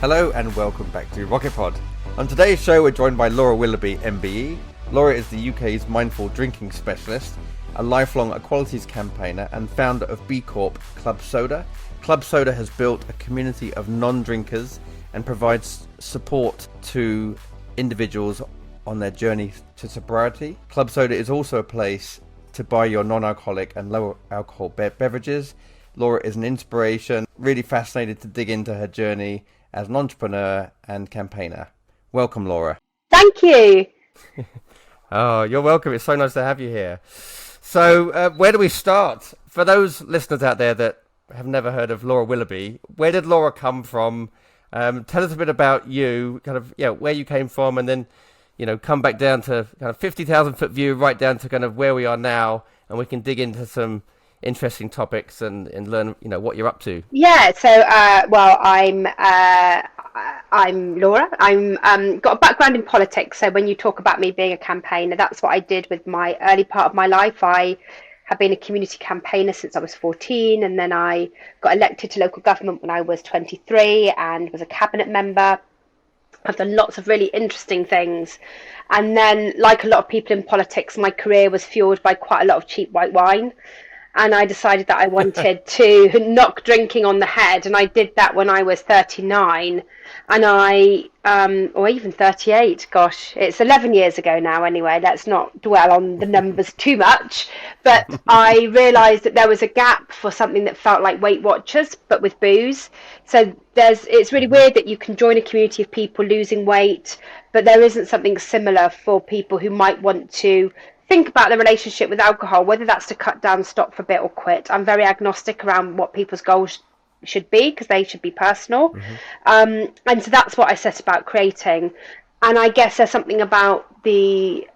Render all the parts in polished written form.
Hello and welcome back to Rocket Pod. On today's show we're joined by Laura Willoughby MBE. Laura is the UK's mindful drinking specialist, a lifelong equalities campaigner and founder of B Corp Club Soda. Club Soda has built a community of non-drinkers and provides support to individuals on their journey to sobriety. Club Soda is also a place to buy your non-alcoholic and low alcohol beverages. Laura is an inspiration, really fascinated to dig into her journey as an entrepreneur and campaigner. Welcome, Laura. Thank you. Oh, you're welcome. It's so nice to have you here. So where do we start? For those listeners out there that have never heard of Laura Willoughby, where did Laura come from? Tell us a bit about you, where you came from, and then, come back down to kind of 50,000 foot view, right down to kind of where we are now, and we can dig into some interesting topics and learn, what you're up to. Yeah. So, I'm Laura. I'm got a background in politics. So when you talk about me being a campaigner, that's what I did with my early part of my life. I have been a community campaigner since I was 14, and then I got elected to local government when I was 23 and was a cabinet member. I've done lots of really interesting things. And then, like a lot of people in politics, my career was fueled by quite a lot of cheap white wine. And I decided that I wanted to knock drinking on the head. And I did that when I was 39 or even 38. Gosh, it's 11 years ago now anyway. Let's not dwell on the numbers too much. But I realised that there was a gap for something that felt like Weight Watchers, but with booze. So it's really weird that you can join a community of people losing weight, but there isn't something similar for people who might want to think about the relationship with alcohol, whether that's to cut down, stop for a bit, or quit. I'm very agnostic around what people's goals should be, because they should be personal. And so that's what I set about creating. And I guess there's something about the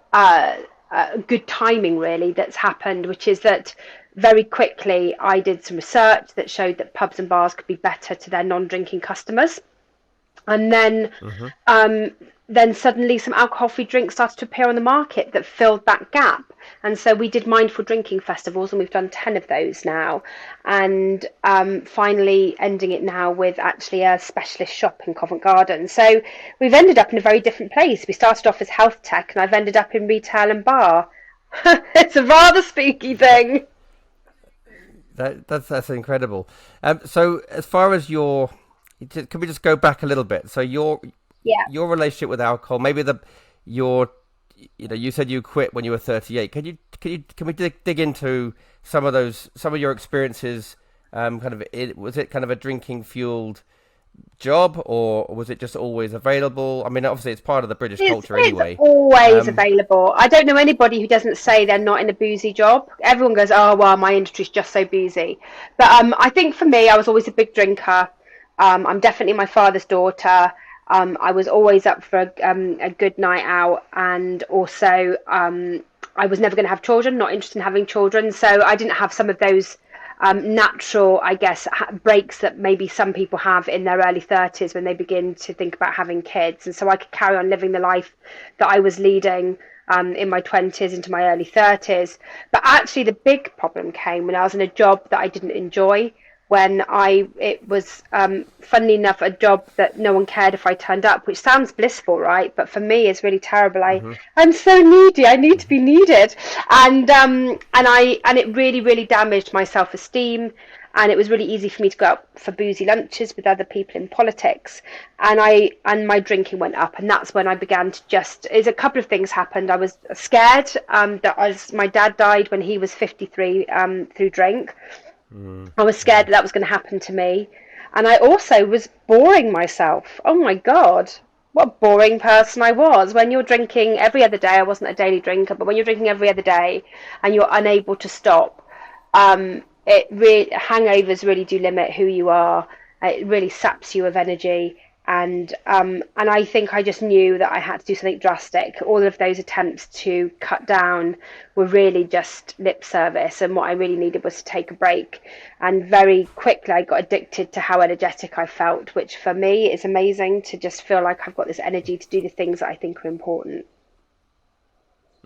good timing really that's happened, which is that very quickly I did some research that showed that pubs and bars could be better to their non-drinking customers. And then suddenly some alcohol-free drinks started to appear on the market that filled that gap. And so we did mindful drinking festivals, and we've done 10 of those now. And finally ending it now with actually a specialist shop in Covent Garden. So we've ended up in a very different place. We started off as health tech, and I've ended up in retail and bar. It's a rather spooky thing. That's incredible. So as far as can we just go back a little bit? So your relationship with alcohol, maybe you said you quit when you were 38. Can we dig into some of your experiences? Was it kind of a drinking fueled job, or was it just always available? I mean, obviously it's part of the British culture anyway. It's always available. I don't know anybody who doesn't say they're not in a boozy job. Everyone goes, oh well, my industry's just so boozy. But I think for me, I was always a big drinker. I'm definitely my father's daughter. I was always up for a good night out, and also I was never going to have children, not interested in having children, so I didn't have some of those natural, I guess, breaks that maybe some people have in their early 30s when they begin to think about having kids. And so I could carry on living the life that I was leading in my 20s into my early 30s. But actually the big problem came when I was in a job that I didn't enjoy, when it was, funnily enough, a job that no one cared if I turned up, which sounds blissful, right? But for me, it's really terrible. I'm so needy. I need to be needed, and it really, really damaged my self-esteem. And it was really easy for me to go out for boozy lunches with other people in politics, and my drinking went up, and that's when I began to a couple of things happened. I was scared that my dad died when he was 53 through drink. I was scared that was going to happen to me. And I also was boring myself. Oh my God, what a boring person I was. When you're drinking every other day, I wasn't a daily drinker, but when you're drinking every other day and you're unable to stop, hangovers really do limit who you are. It really saps you of energy. And I think I just knew that I had to do something drastic. All of those attempts to cut down were really just lip service, and what I really needed was to take a break. And very quickly I got addicted to how energetic I felt, which for me is amazing, to just feel like I've got this energy to do the things that I think are important.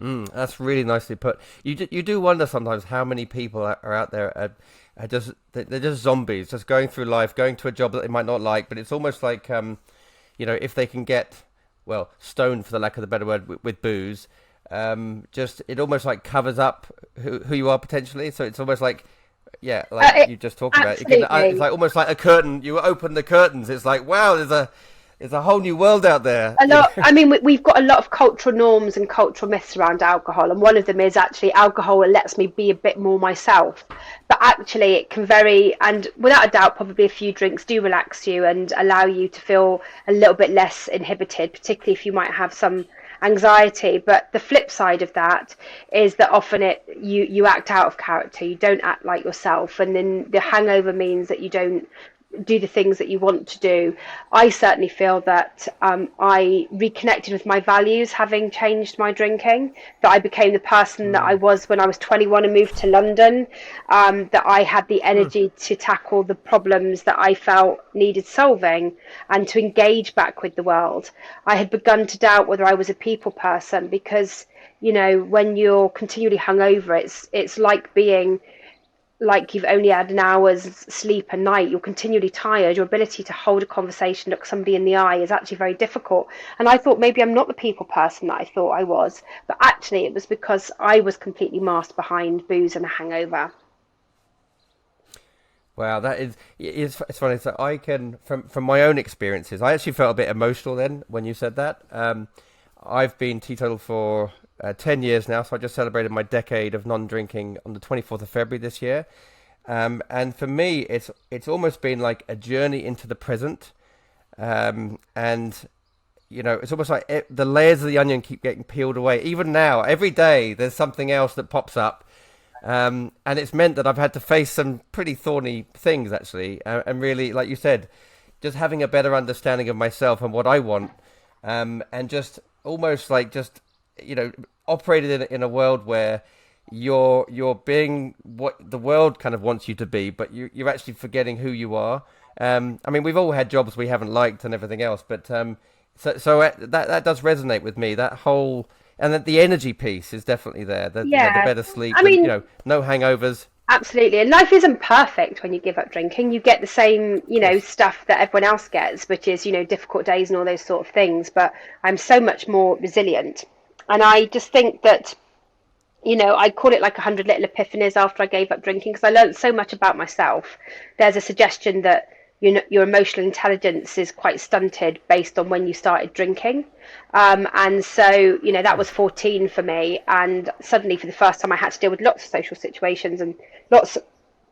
That's really nicely put. You do wonder sometimes how many people are out there they're just zombies, just going through life, going to a job that they might not like. But it's almost like, if they can get, well, stoned, for the lack of the better word, with booze, just it almost like covers up who you are potentially. So it's almost like, yeah, like you just talked about. It's like almost like a curtain. You open the curtains. It's like, wow, there's a whole new world out there. A lot. I mean, we've got a lot of cultural norms and cultural myths around alcohol, and one of them is actually alcohol lets me be a bit more myself. But actually, it can vary, and without a doubt, probably a few drinks do relax you and allow you to feel a little bit less inhibited, particularly if you might have some anxiety. But the flip side of that is that often you act out of character. You don't act like yourself, and then the hangover means that you don't do the things that you want to do. I certainly feel that I reconnected with my values having changed my drinking, that I became the person that I was when I was 21 and moved to London, that I had the energy to tackle the problems that I felt needed solving and to engage back with the world. I had begun to doubt whether I was a people person because, when you're continually hungover, it's like being like you've only had an hour's sleep a night. You're continually tired. Your ability to hold a conversation, look somebody in the eye, is actually very difficult. And I thought maybe I'm not the people person that I thought I was, but actually it was because I was completely masked behind booze and a hangover. Wow, it's funny. So I can, from my own experiences, I actually felt a bit emotional then when you said that. I've been teetotal for 10 years now, so I just celebrated my decade of non-drinking on the 24th of February this year. And for me, it's almost been like a journey into the present. And, it's almost like the layers of the onion keep getting peeled away. Even now, every day, there's something else that pops up. And it's meant that I've had to face some pretty thorny things, actually. And really, like you said, just having a better understanding of myself and what I want. And just almost like operated in a world where you're being what the world kind of wants you to be, but you're actually forgetting who you are. I mean, we've all had jobs we haven't liked and everything else, but so that does resonate with me. That whole, and that the energy piece is definitely there. The better sleep. I mean, no hangovers. Absolutely. And life isn't perfect when you give up drinking. You get the same, stuff that everyone else gets, which is, difficult days and all those sort of things. But I'm so much more resilient. And I just think that, I call it like 100 little epiphanies after I gave up drinking, because I learned so much about myself. There's a suggestion that your emotional intelligence is quite stunted based on when you started drinking. And so, that was 14 for me. And suddenly, for the first time, I had to deal with lots of social situations and lots of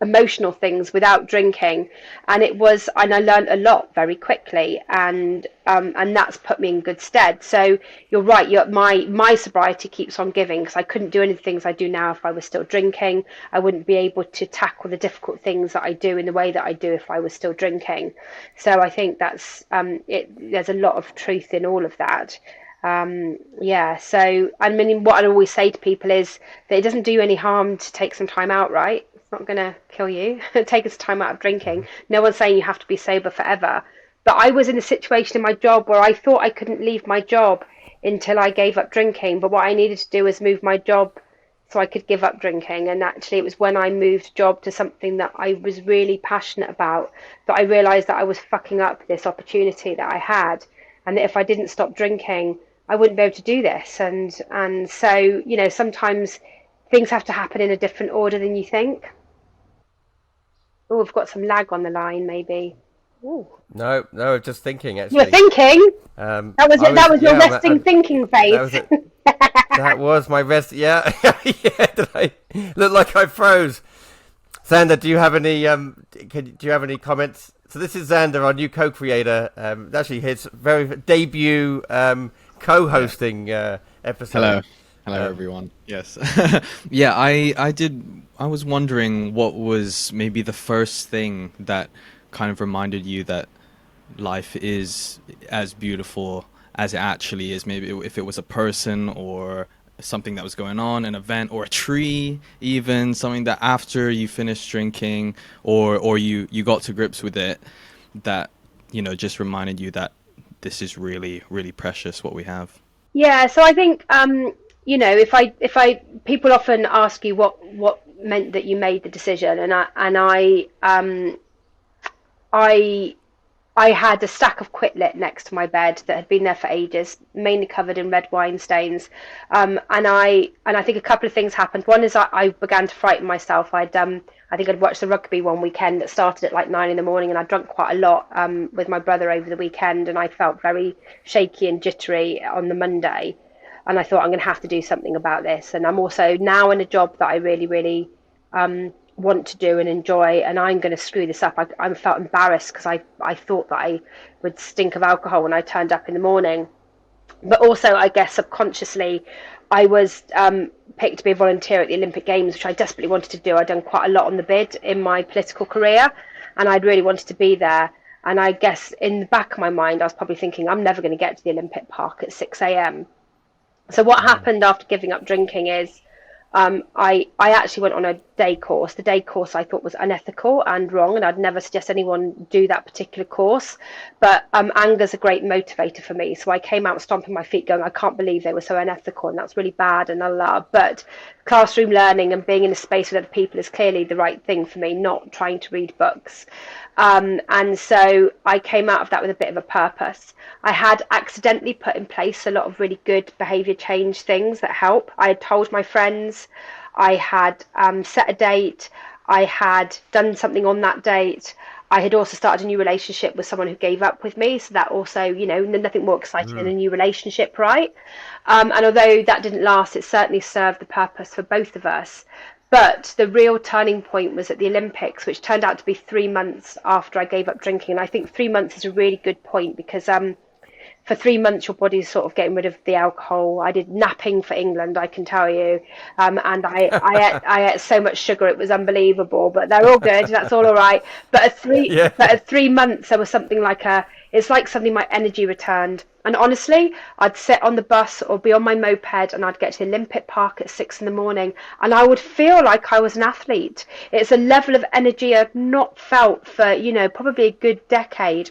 emotional things without drinking. And I learned a lot very quickly. And that's put me in good stead. So you're right. My sobriety keeps on giving, because I couldn't do any of the things I do now if I was still drinking. I wouldn't be able to tackle the difficult things that I do in the way that I do if I was still drinking. So I think that's there's a lot of truth in all of that. So I mean, what I always say to people is that it doesn't do you any harm to take some time out, right? It's not going to kill you. Take some time out of drinking. No one's saying you have to be sober forever. But I was in a situation in my job where I thought I couldn't leave my job until I gave up drinking. But what I needed to do was move my job so I could give up drinking. And actually, it was when I moved job to something that I was really passionate about that I realised that I was fucking up this opportunity that I had. And that if I didn't stop drinking, I wouldn't be able to do this. And so, sometimes things have to happen in a different order than you think. Oh, we've got some lag on the line, maybe. Ooh. No, just thinking, actually. You're thinking? That was your resting thinking phase. That was my rest. Yeah. Did I look like I froze? Xander, do you have any do you have any comments? So this is Xander, our new co-creator. Actually his very debut co-hosting episode. Hello everyone. Yes. Yeah, I was wondering what was maybe the first thing that kind of reminded you that life is as beautiful as it actually is. Maybe if it was a person or something that was going on, an event, or a tree, even something that after you finished drinking or you got to grips with it, that just reminded you that this is really, really precious what we have. Yeah, so I think if I people often ask you what meant that you made the decision. I had a stack of Quitlet next to my bed that had been there for ages, mainly covered in red wine stains. And I think a couple of things happened. One is I began to frighten myself. I think I'd watched the rugby one weekend that started at like 9 in the morning, and I drunk quite a lot with my brother over the weekend, and I felt very shaky and jittery on the Monday. And I thought, I'm going to have to do something about this. And I'm also now in a job that I really, really want to do and enjoy, and I'm going to screw this up. I felt embarrassed because I thought that I would stink of alcohol when I turned up in the morning. But also, I guess subconsciously, I was picked to be a volunteer at the Olympic Games, which I desperately wanted to do. I'd done quite a lot on the bid in my political career, and I'd really wanted to be there. And I guess in the back of my mind, I was probably thinking, I'm never going to get to the Olympic Park at 6 a.m. So what happened after giving up drinking is I actually went on a day course. The day course I thought was unethical and wrong, and I'd never suggest anyone do that particular course. But anger's a great motivator for me. So I came out stomping my feet going, I can't believe they were so unethical, and that's really bad and Allah. But classroom learning and being in a space with other people is clearly the right thing for me, not trying to read books. And so I came out of that with a bit of a purpose. I had accidentally put in place a lot of really good behaviour change things that help. I had told my friends, I had set a date, I had done something on that date. I had also started a new relationship with someone who gave up with me. So that also, you know, nothing more exciting than a new relationship, right? And although that didn't last, it certainly served the purpose for both of us. But the real turning point was at the Olympics, which turned out to be 3 months after I gave up drinking. And I think 3 months is a really good point because for 3 months, your body's sort of getting rid of the alcohol. I did napping for England, I can tell you. And I ate so much sugar, it was unbelievable. But they're all good. That's all right. But at 3 months, there was something like it's like suddenly my energy returned. And honestly, I'd sit on the bus or be on my moped and I'd get to the Olympic Park at 6 in the morning and I would feel like I was an athlete. It's a level of energy I've not felt for, you know, probably a good decade.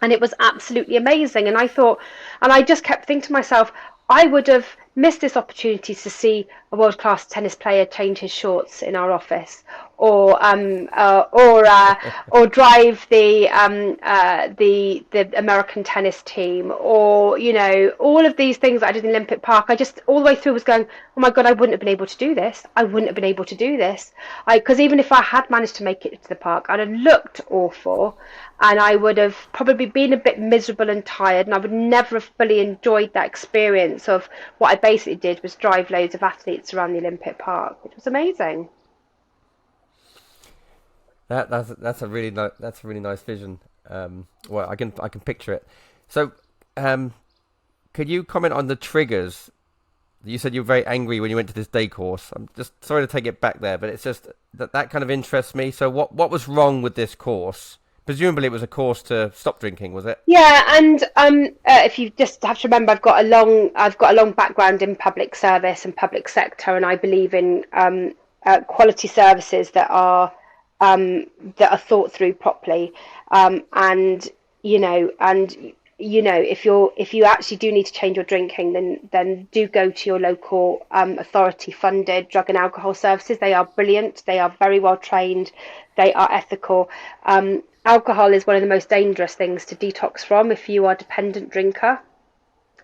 And it was absolutely amazing. And I thought, and I just kept thinking to myself, I would have missed this opportunity to see a world-class tennis player change his shorts in our office, or drive the American tennis team, or you know, all of these things that I did in the Olympic Park. I just all the way through was going, oh my God, I wouldn't have been able to do this. I wouldn't have been able to do this. Because even if I had managed to make it to the park, I'd have looked awful, and I would have probably been a bit miserable and tired, and I would never have fully enjoyed that experience of what I basically did was drive loads of athletes around the Olympic Park, which was amazing. That's a really nice vision. Well, I can picture it. So, could you comment on the triggers? You said you were very angry when you went to this day course. I'm just sorry to take it back there, but it's just that kind of interests me. So, what was wrong with this course? Presumably, it was a course to stop drinking, was it? Yeah, and if you just have to remember, I've got a long background in public service and public sector, and I believe in quality services that are thought through properly. And if you actually do need to change your drinking, then do go to your local authority funded drug and alcohol services. They are brilliant. They are very well trained. They are ethical. Alcohol is one of the most dangerous things to detox from if you are a dependent drinker.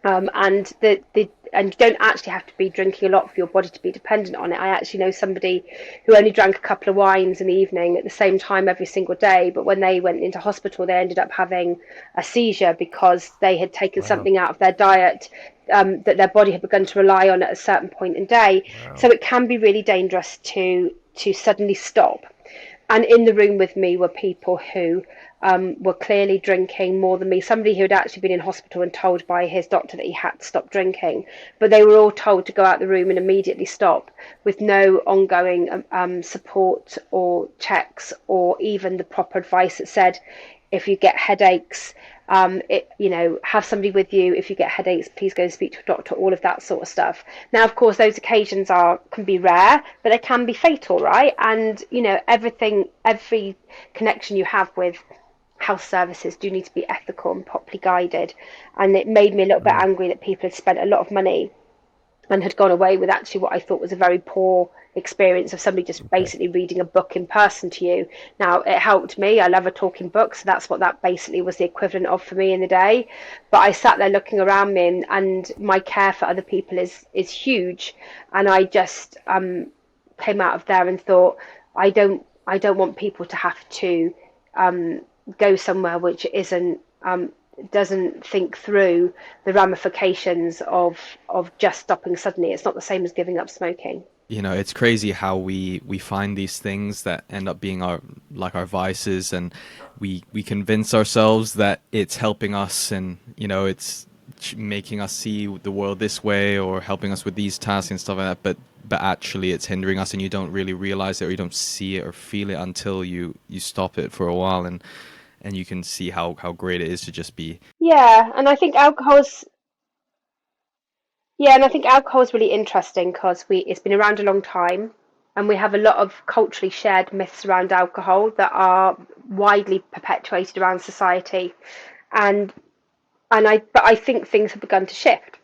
And you don't actually have to be drinking a lot for your body to be dependent on it. I actually know somebody who only drank a couple of wines in the evening at the same time every single day, but when they went into hospital, they ended up having a seizure because they had taken something out of their diet that their body had begun to rely on at a certain point in day. Wow. So it can be really dangerous to suddenly stop. And in the room with me were people who were clearly drinking more than me. Somebody who had actually been in hospital and told by his doctor that he had to stop drinking. But they were all told to go out the room and immediately stop, with no ongoing support or checks or even the proper advice that said, if you get headaches, have somebody with you. If you get headaches, please go and speak to a doctor, all of that sort of stuff. Now, of course, those occasions can be rare, but they can be fatal, right? And, every connection you have with health services do need to be ethical and properly guided. And it made me a little bit angry that people had spent a lot of money and had gone away with actually what I thought was a very poor experience of somebody just basically reading a book in person to you. Now, it helped me. I love a talking book, so that's what that basically was the equivalent of for me in the day. But I sat there looking around me, and my care for other people is huge. And I just came out of there and thought, I don't want people to have to go somewhere which isn't doesn't think through the ramifications of just stopping suddenly. It's not the same as giving up smoking. You know, it's crazy how we find these things that end up being our vices, and we convince ourselves that it's helping us, and you know, it's making us see the world this way or helping us with these tasks and stuff like that, but actually it's hindering us, and you don't really realize it, or you don't see it or feel it until you stop it for a while, and you can see how great it is to just be. Yeah, and I think alcohol is really interesting because it's been around a long time, and we have a lot of culturally shared myths around alcohol that are widely perpetuated around society, and but I think things have begun to shift.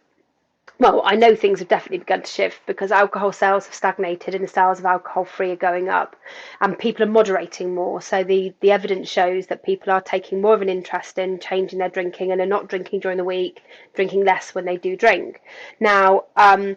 Well, I know things have definitely begun to shift because alcohol sales have stagnated and the sales of alcohol-free are going up, and people are moderating more. So the evidence shows that people are taking more of an interest in changing their drinking and are not drinking during the week, drinking less when they do drink. Now, I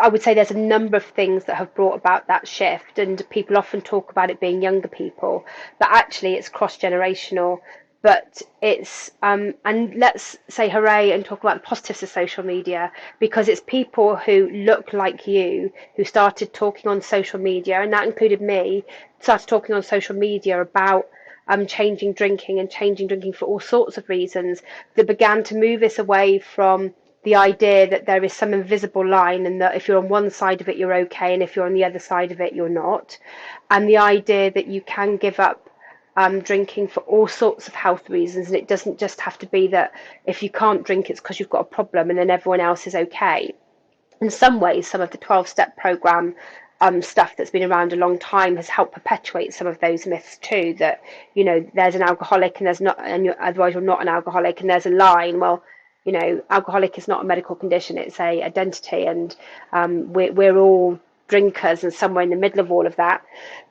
would say there's a number of things that have brought about that shift, and people often talk about it being younger people, but actually it's cross-generational. But it's and let's say hooray and talk about the positives of social media, because it's people who look like you who started talking on social media, and that included me, started talking on social media about changing drinking and changing drinking for all sorts of reasons, that began to move us away from the idea that there is some invisible line, and that if you're on one side of it you're okay, and if you're on the other side of it you're not, and the idea that you can give up drinking for all sorts of health reasons, and it doesn't just have to be that if you can't drink it's because you've got a problem and then everyone else is okay. In some ways, some of the 12-step program stuff that's been around a long time has helped perpetuate some of those myths too, that you know there's an alcoholic and there's not, and otherwise you're not an alcoholic, and there's a line. Well, you know, alcoholic is not a medical condition, it's a identity, and we're all drinkers and somewhere in the middle of all of that.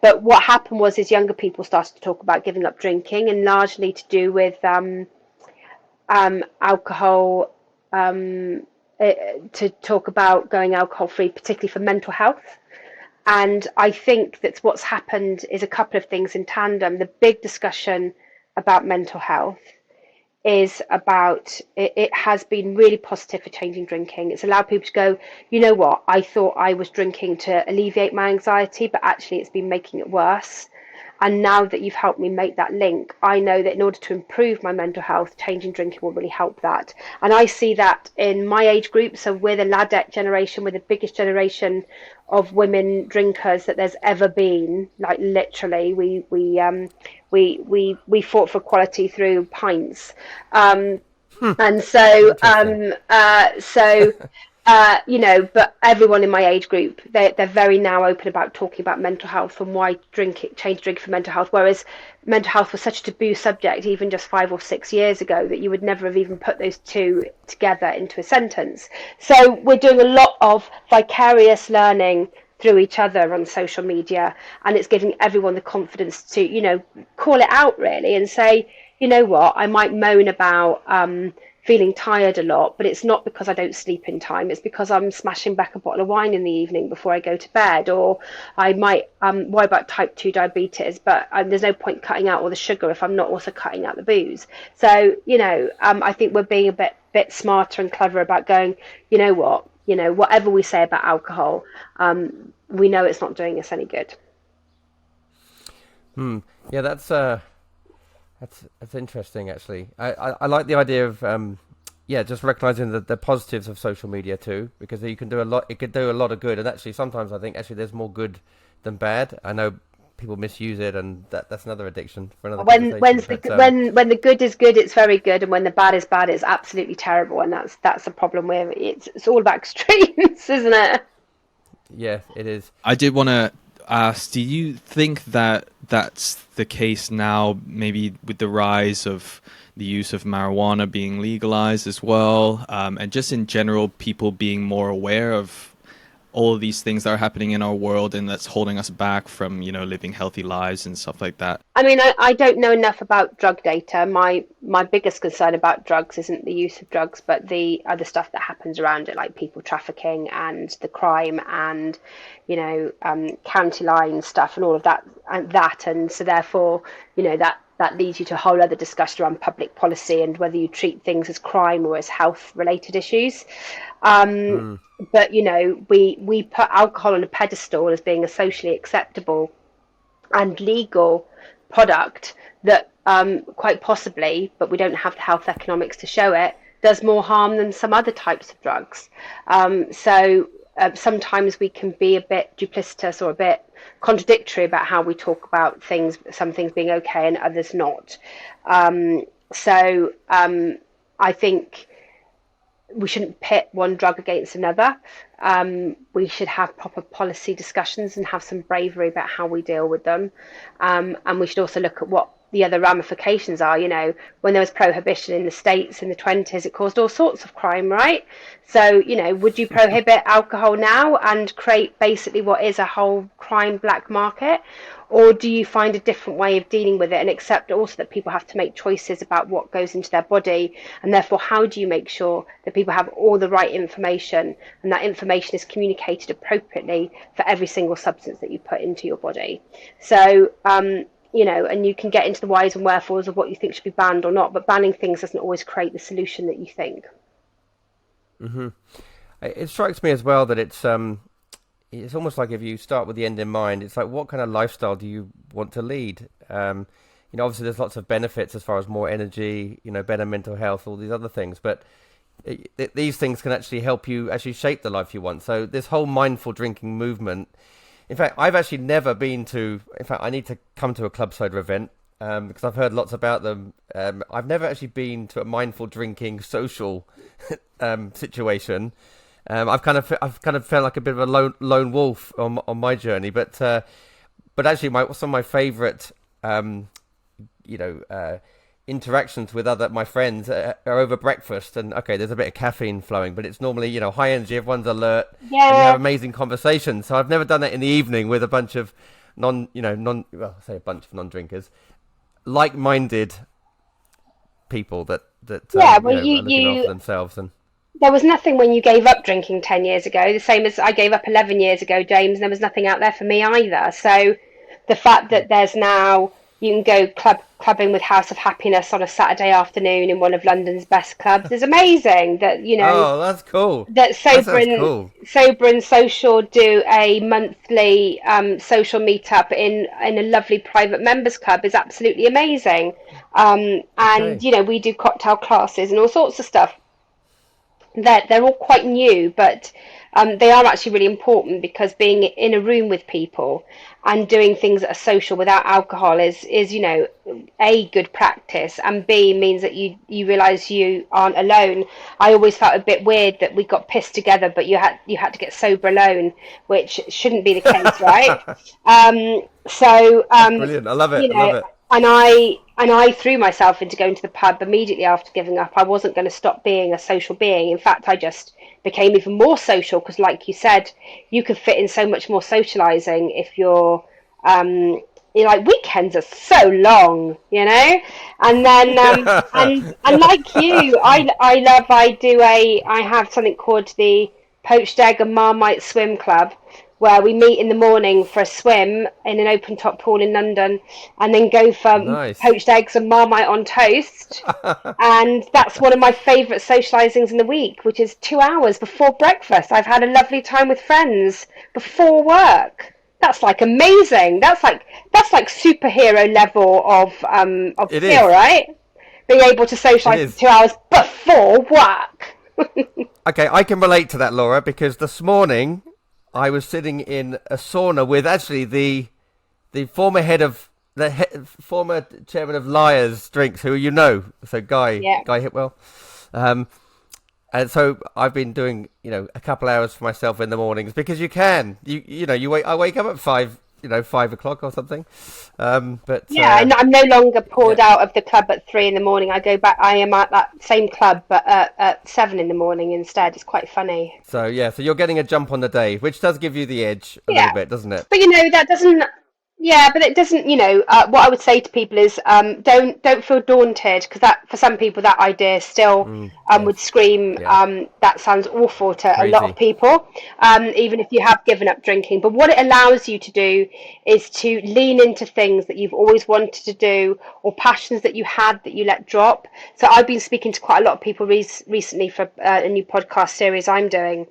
But what happened was younger people started to talk about giving up drinking, and largely to do with alcohol, to talk about going alcohol free, particularly for mental health. And I think that's what's happened is a couple of things in tandem. The big discussion about mental health is about it has been really positive for changing drinking. It's allowed people to go, you know what, I thought I was drinking to alleviate my anxiety, but actually it's been making it worse. And now that you've helped me make that link, I know that in order to improve my mental health, changing drinking will really help that. And I see that in my age group. So we're the Ladette generation, we're the biggest generation of women drinkers that there's ever been. Like literally, we fought for equality through pints. And so you know, but everyone in my age group, they're very now open about talking about mental health and why change drink for mental health, whereas mental health was such a taboo subject even just 5 or 6 years ago that you would never have even put those two together into a sentence. So we're doing a lot of vicarious learning through each other on social media, and it's giving everyone the confidence to, you know, call it out really and say, you know what, I might moan about feeling tired a lot, but it's not because I don't sleep in time, it's because I'm smashing back a bottle of wine in the evening before I go to bed. Or I might worry about type 2 diabetes, but there's no point cutting out all the sugar if I'm not also cutting out the booze. So, you know, I think we're being a bit smarter and clever about going, you know what, you know, whatever we say about alcohol, we know it's not doing us any good. Yeah, that's interesting actually. I like the idea of just recognizing the positives of social media too, because you can do a lot. It could do a lot of good, and actually sometimes I think actually there's more good than bad. I know people misuse it, and that's another addiction for another conversation. When the good is good, it's very good, and when the bad is bad, it's absolutely terrible, and that's the problem with it's all about extremes, isn't it? Yeah, it is. I did want to ask, do you think that that's the case now, maybe with the rise of the use of marijuana being legalized as well, and just in general, people being more aware of all of these things that are happening in our world and that's holding us back from, living healthy lives and stuff like that? I mean, I don't know enough about drug data. My biggest concern about drugs isn't the use of drugs, but the other stuff that happens around it, like people trafficking and the crime and, county line stuff and all of that. And so therefore, that leads you to a whole other discussion around public policy and whether you treat things as crime or as health related issues. But, we put alcohol on a pedestal as being a socially acceptable and legal product that quite possibly, but we don't have the health economics to show it, does more harm than some other types of drugs. So sometimes we can be a bit duplicitous or a bit contradictory about how we talk about things, some things being okay and others not. So I think we shouldn't pit one drug against another. We should have proper policy discussions and have some bravery about how we deal with them. And we should also look at what the other ramifications are. When there was prohibition in the States in the 1920s, it caused all sorts of crime, right? So, would you prohibit alcohol now and create basically what is a whole crime black market? Or do you find a different way of dealing with it and accept also that people have to make choices about what goes into their body? And therefore, how do you make sure that people have all the right information and that information is communicated appropriately for every single substance that you put into your body? So, and you can get into the whys and wherefores of what you think should be banned or not, but banning things doesn't always create the solution that you think. Mm-hmm. It strikes me as well that it's almost like if you start with the end in mind, it's like, what kind of lifestyle do you want to lead? Obviously there's lots of benefits as far as more energy, better mental health, all these other things, but these things can actually help you actually shape the life you want. So this whole mindful drinking movement, in fact, I've actually never been to, I need to come to a club soda event because I've heard lots about them. I've never actually been to a mindful drinking social situation. I've kind of felt like a bit of a lone wolf on my journey, but actually some of my favourite interactions with my friends are over breakfast, and okay, there's a bit of caffeine flowing, but it's normally high energy, everyone's alert, and you have amazing conversations. So I've never done that in the evening with a bunch of non-drinkers, like-minded people that are looking after themselves. And there was nothing when you gave up drinking 10 years ago, the same as I gave up 11 years ago, James, and there was nothing out there for me either. So the fact that there's now, you can go clubbing with House of Happiness on a Saturday afternoon in one of London's best clubs is amazing. That, oh, that's cool. That Sober and Social do a monthly social meetup in a lovely private members club is absolutely amazing. And, we do cocktail classes and all sorts of stuff. They're all quite new, but they are actually really important because being in a room with people and doing things that are social without alcohol is A, good practice, and B, means that you realise you aren't alone. I always felt a bit weird that we got pissed together, but you had to get sober alone, which shouldn't be the case, right? Brilliant. I love it. I love it. And I threw myself into going to the pub immediately after giving up. I wasn't going to stop being a social being. In fact, I just became even more social because, like you said, you could fit in so much more socializing if you're like, weekends are so long, and then and like you, I have something called the Poached Egg and Marmite Swim Club, where we meet in the morning for a swim in an open top pool in London and then go for poached eggs and Marmite on toast. And that's one of my favourite socialisings in the week, which is 2 hours before breakfast. I've had a lovely time with friends before work. That's like amazing. That's like superhero level of feel, right? Being able to socialise for 2 hours before work. Okay, I can relate to that, Laura, because this morning I was sitting in a sauna with actually the former former chairman of Liars Drinks, who so Guy Hitwell, and so I've been doing a couple hours for myself in the mornings because you can I wake up at 5 5 o'clock or something. But yeah, and I'm no longer poured out of the club at 3 in the morning. I go back. I am at that same club, but at 7 in the morning instead. It's quite funny. so you're getting a jump on the day, which does give you the edge a little bit, doesn't it? But that doesn't. Yeah, but it doesn't. What I would say to people is, don't feel daunted, because that, for some people, that idea still would scream. That sounds awful to a lot of people, even if you have given up drinking. But what it allows you to do is to lean into things that you've always wanted to do, or passions that you had that you let drop. So I've been speaking to quite a lot of people recently for a new podcast series I'm doing,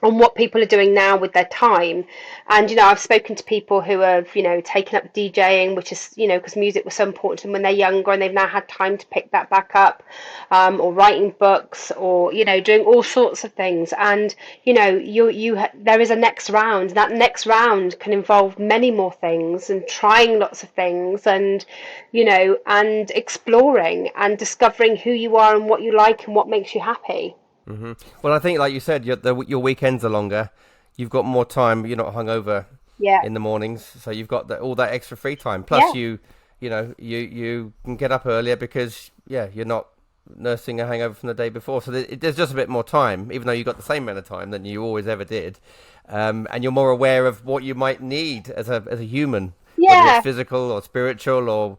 on what people are doing now with their time. And I've spoken to people who have taken up DJing, which is because music was so important to them when they're younger, and they've now had time to pick that back up, or writing books, or doing all sorts of things. And there is a next round. That next round can involve many more things, and trying lots of things, and and exploring and discovering who you are and what you like and what makes you happy. Mm-hmm. Well, I think, like you said, your weekends are longer. You've got more time. You're not hungover in the mornings, so you've got all that extra free time. Plus, you can get up earlier because you're not nursing a hangover from the day before. So there's just a bit more time, even though you got the same amount of time than you always ever did, and you're more aware of what you might need as a human. Whether it's physical or spiritual, or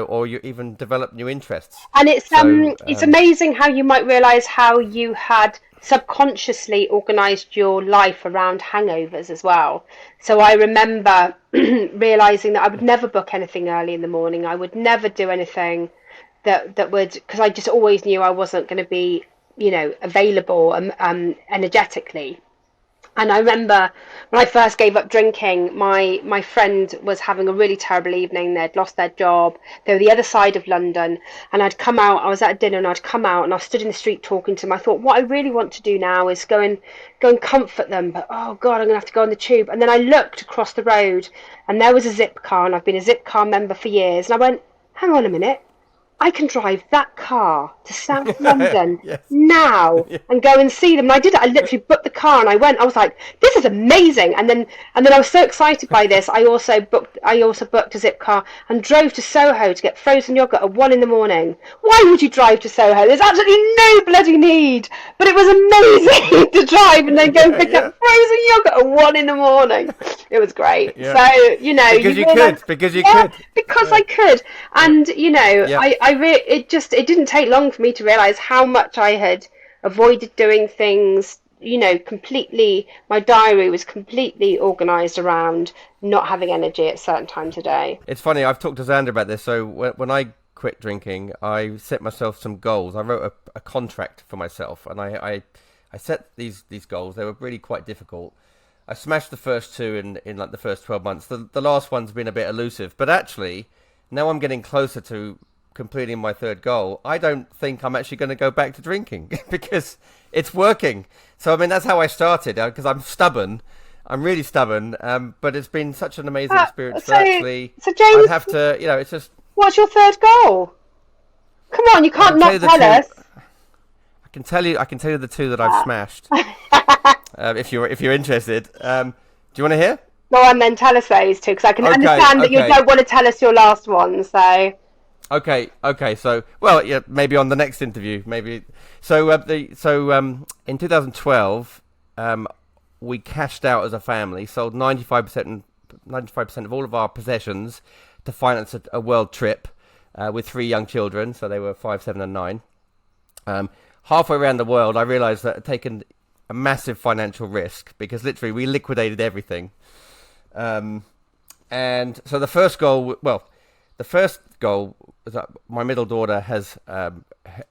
or you even develop new interests. And it's amazing how you might realise how you had subconsciously organised your life around hangovers as well. So I remember realising that I would never book anything early in the morning. I would never do anything that would, because I just always knew I wasn't going to be available energetically. And I remember when I first gave up drinking, my friend was having a really terrible evening. They'd lost their job. They were the other side of London. And I'd come out. I was at dinner, and I'd come out, and I stood in the street talking to them. I thought, what I really want to do now is go and comfort them. But, oh, God, I'm going to have to go on the tube. And then I looked across the road, and there was a zip car, and I've been a zip car member for years. And I went, hang on a minute. I can drive that car to South London now and go and see them. And I did it. I literally booked the car and I went. I was like, this is amazing. And then I was so excited by this. I also booked a zip car and drove to Soho to get frozen yogurt at 1 a.m. Why would you drive to Soho? There's absolutely no bloody need. But it was amazing to drive and then go and pick up frozen yogurt at 1 a.m. It was great. Yeah. So Because I could. And it didn't take long for me to realize how much I had avoided doing things. Completely, my diary was completely organized around not having energy at certain times of day. It's funny, I've talked to Xander about this. So when I quit drinking, I set myself some goals. I wrote a contract for myself, and I set these goals. They were really quite difficult. I smashed the first two in like the first 12 months. The last one's been a bit elusive, but actually now I'm getting closer to completing my third goal. I don't think I'm actually going to go back to drinking because it's working. So I mean, that's how I started, because I'm stubborn. I'm really stubborn, but it's been such an amazing experience. So James, I'd have to, it's just. What's your third goal? Come on, you can't not tell us. I can tell you the two that I've smashed. If you're interested, do you want to hear? Go on then, tell us those two, because I can understand that you don't want to tell us your last one. So. Okay. So, well, yeah, maybe on the next interview, maybe. So, in 2012, we cashed out as a family, sold 95% of all of our possessions to finance a world trip with 3 young children. So they were 5, 7, and 9. Halfway around the world, I realised that I'd taken a massive financial risk because literally we liquidated everything. And so the first goal was that my middle daughter has a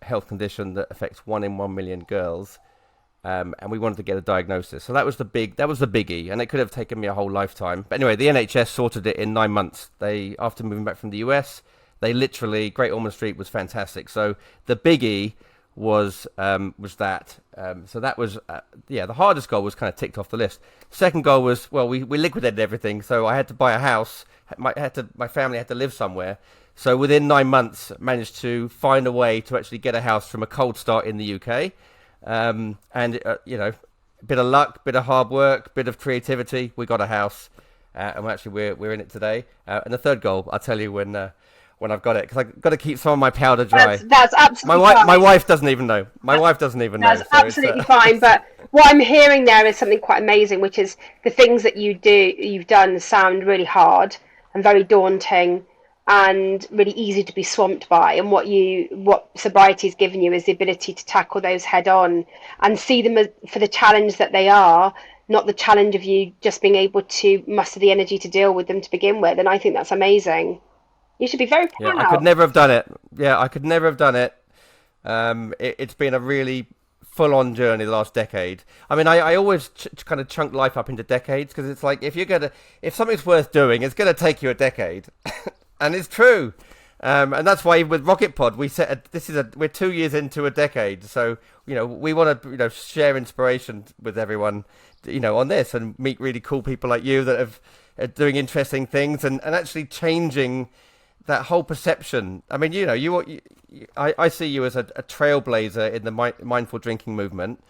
health condition that affects 1 in 1 million girls, and we wanted to get a diagnosis. So that was the biggie, and it could have taken me a whole lifetime. But anyway, the NHS sorted it in 9 months. After moving back from the US, Great Ormond Street was fantastic. So the biggie was that. So that was the hardest goal was kind of ticked off the list. Second goal was, well, we liquidated everything, so I had to buy a house. My family had to live somewhere. So within 9 months, managed to find a way to actually get a house from a cold start in the UK. And bit of luck, bit of hard work, bit of creativity. We got a house, and we're in it today. And the third goal, I'll tell you when I've got it, because I've got to keep some of my powder dry. That's absolutely fine. My wife doesn't even know. My wife doesn't even know. That's absolutely fine. But what I'm hearing there is something quite amazing, which is the things that you've done sound really hard and very daunting and really easy to be swamped by. And what sobriety has given you is the ability to tackle those head on and see them as, for the challenge that they are, not the challenge of you just being able to muster the energy to deal with them to begin with. And I think that's amazing. You should be very proud. Yeah, I could never have done it. Yeah, I could never have done it. It's been a really full-on journey the last decade. I mean, I always kind of chunk life up into decades, because it's like if something's worth doing, it's gonna take you a decade, and it's true. And that's why with Rocket Pod we're 2 years into a decade, so we want to share inspiration with everyone, on this, and meet really cool people like you that are doing interesting things and actually changing that whole perception. I mean, I see you as a trailblazer in the mindful drinking movement.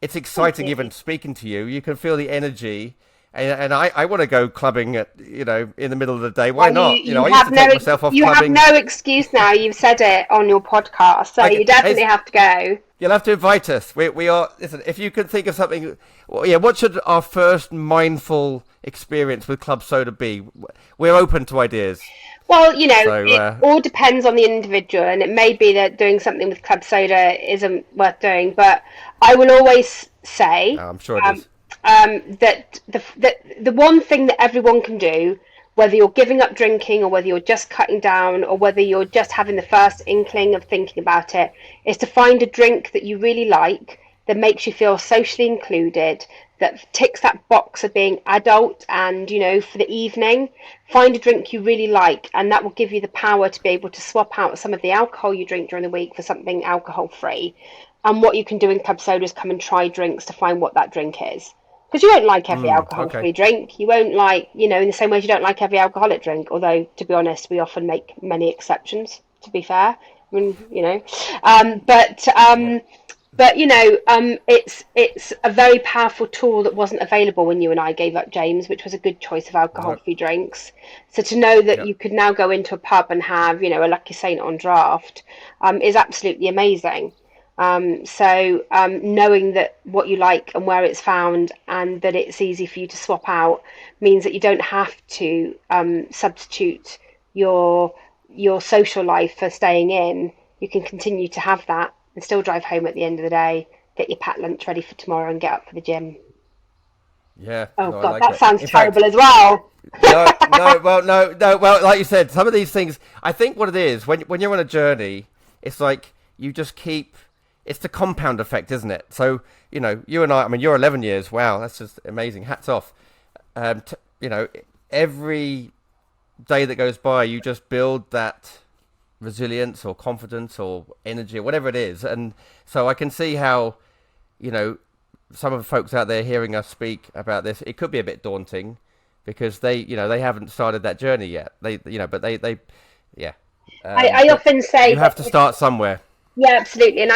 It's exciting even speaking to you. You can feel the energy, and I want to go clubbing at in the middle of the day. Why not? I used to take myself off clubbing. You have no excuse now. You've said it on your podcast, so you definitely have to go. You'll have to invite us. We are. Listen, if you could think of something, what should our first mindful experience with club soda be? We're open to ideas. Well, it all depends on the individual, and it may be that doing something with club soda isn't worth doing. But I will always say, I'm sure it is. That the one thing that everyone can do, whether you're giving up drinking or whether you're just cutting down or whether you're just having the first inkling of thinking about it, is to find a drink that you really like, that makes you feel socially included, that ticks that box of being adult and, for the evening. Find a drink you really like, and that will give you the power to be able to swap out some of the alcohol you drink during the week for something alcohol-free. And what you can do in club soda is come and try drinks to find what that drink is. Because you won't like every alcohol-free drink. You won't like, in the same way as you don't like every alcoholic drink. Although, to be honest, we often make many exceptions, to be fair. I mean, it's a very powerful tool that wasn't available when you and I gave up James, which was a good choice of alcohol-free drinks. So to know that you could now go into a pub and have, a Lucky Saint on draft is absolutely amazing. Knowing that what you like and where it's found and that it's easy for you to swap out means that you don't have to substitute your social life for staying in. You can continue to have that and still drive home at the end of the day, get your packed lunch ready for tomorrow and get up for the gym. Yeah. Oh, God, like that sounds terrible as well. Well, like you said, some of these things, I think what it is, when you're on a journey, it's like you just keep... It's the compound effect, isn't it? So, you and I mean, you're 11 years. Wow, that's just amazing. Hats off. Every day that goes by, you just build that resilience or confidence or energy or whatever it is. And so I can see how, some of the folks out there hearing us speak about this, it could be a bit daunting because they haven't started that journey yet. I often say you have to start somewhere. Yeah, absolutely. And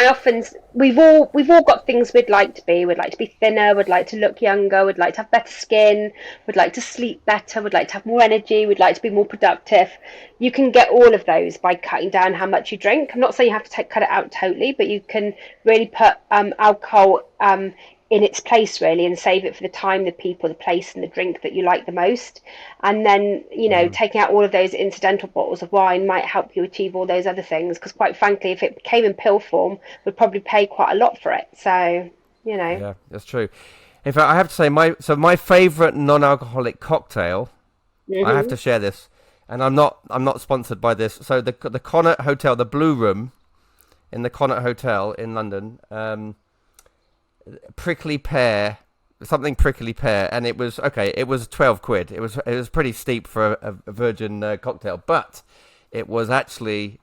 we've all got things we'd like to be. We'd like to be thinner. We'd like to look younger. We'd like to have better skin. We'd like to sleep better. We'd like to have more energy. We'd like to be more productive. You can get all of those by cutting down how much you drink. I'm not saying you have to cut it out totally, but you can really put alcohol in its place, really, and save it for the time, the people, the place, and the drink that you like the most. And then, taking out all of those incidental bottles of wine might help you achieve all those other things. Because quite frankly, if it came in pill form, we'd probably pay quite a lot for it. So, Yeah, that's true. In fact, I have to say, my favourite non-alcoholic cocktail, I have to share this, and I'm not sponsored by this. So the Connaught Hotel, the Blue Room in the Connaught Hotel in London, prickly pear, and it was 12 quid. It was pretty steep for a virgin cocktail, but it was actually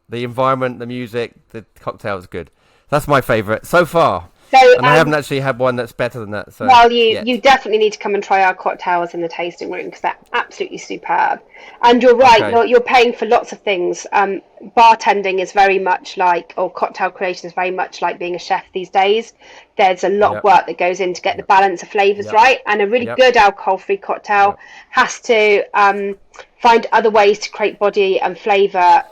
the environment, the music, the cocktail was good. That's my favorite so far. So, And I haven't actually had one that's better than that. So well, yet. you definitely need to come and try our cocktails in the tasting room because they're absolutely superb. And you're right, Okay. you're paying for lots of things. Bartending is very much like, or cocktail creation is very much like being a chef these days. There's a lot of Yep. work that goes in to get the Yep. balance of flavors Yep. right. And a really Yep. good alcohol-free cocktail Yep. has to find other ways to create body and flavor,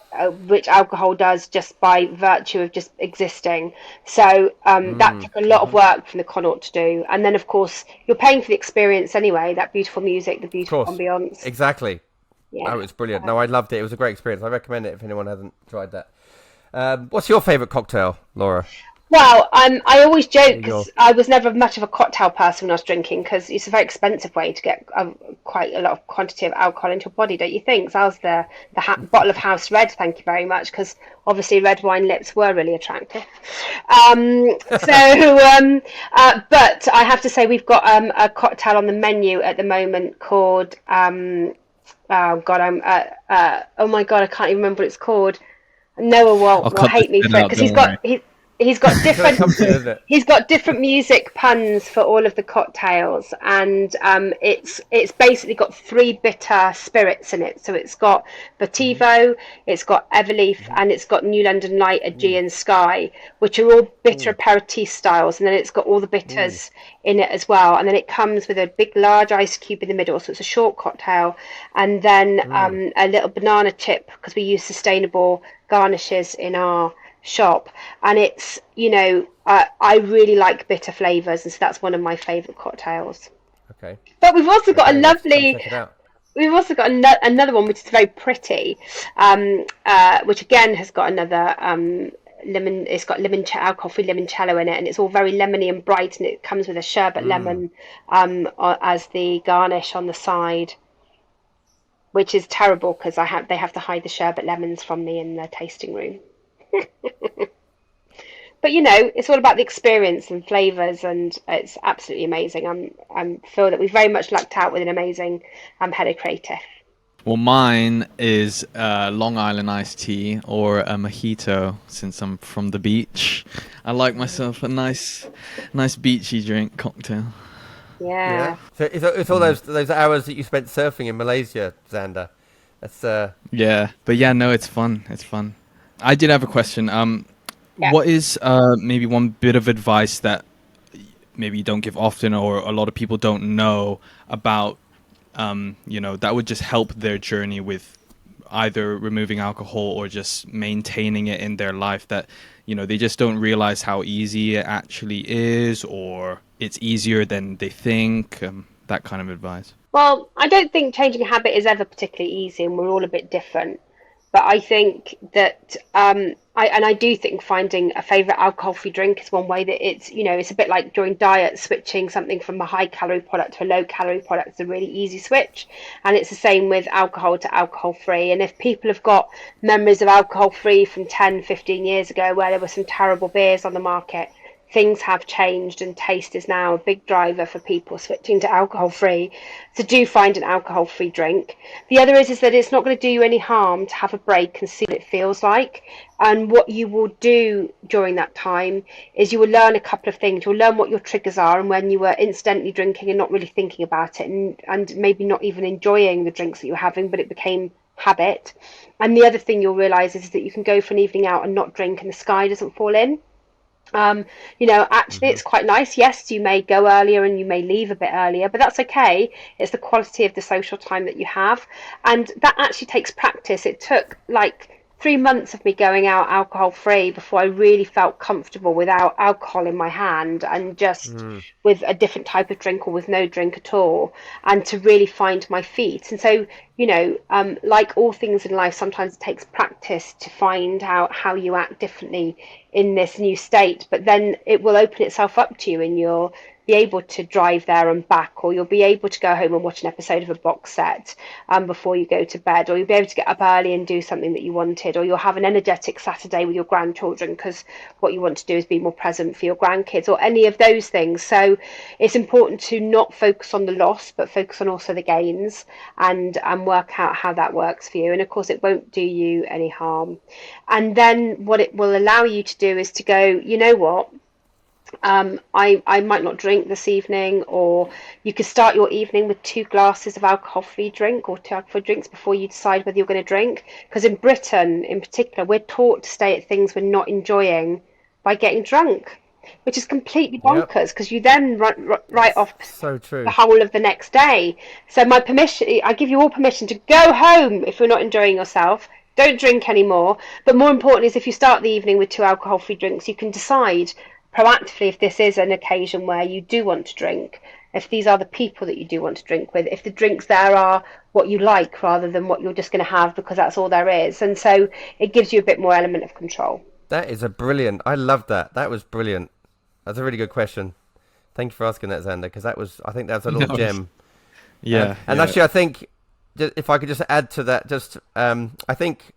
which alcohol does just by virtue of just existing. So that took a lot of work from the Connaught to do. And then, of course, you're paying for the experience anyway, that beautiful music, the Of beautiful course. ambience. Exactly. Yeah. Oh, it's brilliant. No, I loved it. It was a great experience. I recommend it if anyone hasn't tried that. What's your favourite cocktail, Laura? Well, I always joke Your because I was never much of a cocktail person when I was drinking because it's a very expensive way to get quite a lot of quantity of alcohol into your body, don't you think? So I was the bottle of house red, thank you very much, because obviously red wine lips were really attractive. But I have to say we've got a cocktail on the menu at the moment called oh God, oh my God, I can't even remember what it's called. Noah I'll will cut this hate me bit for it out. because Don't worry. he's got it's gonna different come to it, isn't it? he's got different music puns for all of the cocktails, and it's basically got three bitter spirits in it. So it's got Vetivo, it's got Everleaf, and it's got New London Light, Aegean Sky, which are all bitter aperitif styles, and then it's got all the bitters in it as well. And then it comes with a big large ice cube in the middle, so it's a short cocktail, and then a little banana chip because we use sustainable garnishes in our shop. And it's, I really like bitter flavors, and so that's one of my favorite cocktails. Okay. But we've also got a Okay. Let's come lovely check it out. we've also got another one which is very pretty, which again has got another lemon. It's got alcohol-free limoncello in it, and it's all very lemony and bright, and it comes with a sherbet lemon as the garnish on the side, which is terrible because they have to hide the sherbet lemons from me in the tasting room. But it's all about the experience and flavors, and it's absolutely amazing. I feel that we very much lucked out with an amazing head of creative. Well, mine is Long Island iced tea or a mojito, since I'm from the beach. I like myself a nice beachy drink cocktail. Yeah. So it's all those hours that you spent surfing in Malaysia, Xander. That's Yeah, but yeah, no, it's fun. It's fun. I did have a question. Yeah. What is maybe one bit of advice that maybe you don't give often, or a lot of people don't know about, that would just help their journey with either removing alcohol or just maintaining it in their life, that, they just don't realize how easy it actually is, or it's easier than they think, that kind of advice? Well, I don't think changing a habit is ever particularly easy, and we're all a bit different. But I think that I do think finding a favourite alcohol-free drink is one way that it's a bit like during diet, switching something from a high-calorie product to a low-calorie product is a really easy switch. And it's the same with alcohol to alcohol-free. And if people have got memories of alcohol-free from 10, 15 years ago where there were some terrible beers on the market, things have changed, and taste is now a big driver for people switching to alcohol free. So do find an alcohol free drink. The other is that it's not going to do you any harm to have a break and see what it feels like. And what you will do during that time is you will learn a couple of things. You'll learn what your triggers are, and when you were incidentally drinking and not really thinking about it, and maybe not even enjoying the drinks that you're having, but it became habit. And the other thing you'll realize is that you can go for an evening out and not drink and the sky doesn't fall in. Actually, it's quite nice. Yes, you may go earlier and you may leave a bit earlier, but that's okay. It's the quality of the social time that you have. And that actually takes practice. It took like 3 months of me going out alcohol free before I really felt comfortable without alcohol in my hand and just with a different type of drink or with no drink at all, and to really find my feet. And so, like all things in life, sometimes it takes practice to find out how you act differently in this new state, but then it will open itself up to you, and you'll be able to drive there and back, or you'll be able to go home and watch an episode of a box set before you go to bed, or you'll be able to get up early and do something that you wanted, or you'll have an energetic Saturday with your grandchildren because what you want to do is be more present for your grandkids, or any of those things. So it's important to not focus on the loss, but focus on also the gains, and work out how that works for you. And of course, it won't do you any harm. And then what it will allow you to do is to go, you know what? I might not drink this evening, or you could start your evening with 2 glasses of alcohol-free drink or 2 alcohol drinks before you decide whether you're going to drink. Because in Britain, in particular, we're taught to stay at things we're not enjoying by getting drunk, which is completely Yep. bonkers because you then write It's off so the true. whole of the next day. So my permission, I give you all permission to go home if you're not enjoying yourself. Don't drink anymore. But more importantly is if you start the evening with 2 alcohol-free drinks, you can decide proactively if this is an occasion where you do want to drink, if these are the people that you do want to drink with, if the drinks there are what you like rather than what you're just going to have because that's all there is. And so it gives you a bit more element of control. That is a brilliant. I love that. That was brilliant. That's a really good question. Thank you for asking that, Xander, because that was, I think that's a little No, gem. Yeah, And yeah. actually, I think if I could just add to that, just I think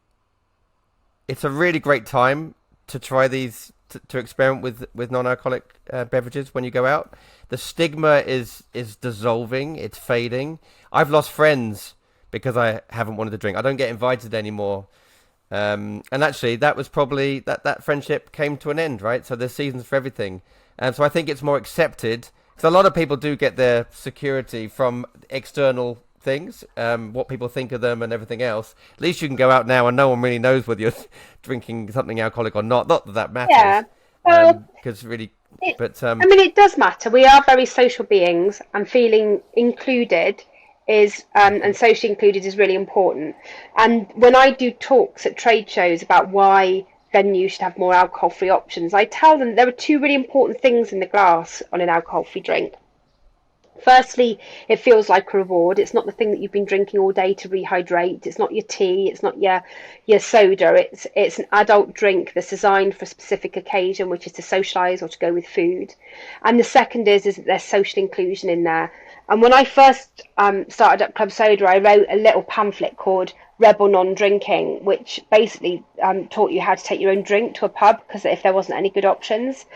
it's a really great time to try these to experiment with non-alcoholic beverages when you go out. The stigma is dissolving. It's fading. I've lost friends because I haven't wanted to drink. I don't get invited anymore. And actually, that was probably that friendship came to an end, right? So there's seasons for everything. So I think it's more accepted. Because a lot of people do get their security from external things, what people think of them and everything else. At least you can go out now and no one really knows whether you're drinking something alcoholic or not. Not that that Yeah. matters. Well, Because really, it, but I mean, it does matter. We are very social beings, and feeling included is and socially included is really important. And when I do talks at trade shows about why venues should have more alcohol-free options, I tell them there are 2 really important things in the glass on an alcohol-free drink. Firstly, it feels like a reward. It's not the thing that you've been drinking all day to rehydrate. It's not your tea. It's not your soda. It's an adult drink that's designed for a specific occasion, which is to socialise or to go with food. And the second is that there's social inclusion in there. And when I first started at Club Soda, I wrote a little pamphlet called Rebel Non-Drinking, which basically taught you how to take your own drink to a pub because if there wasn't any good options.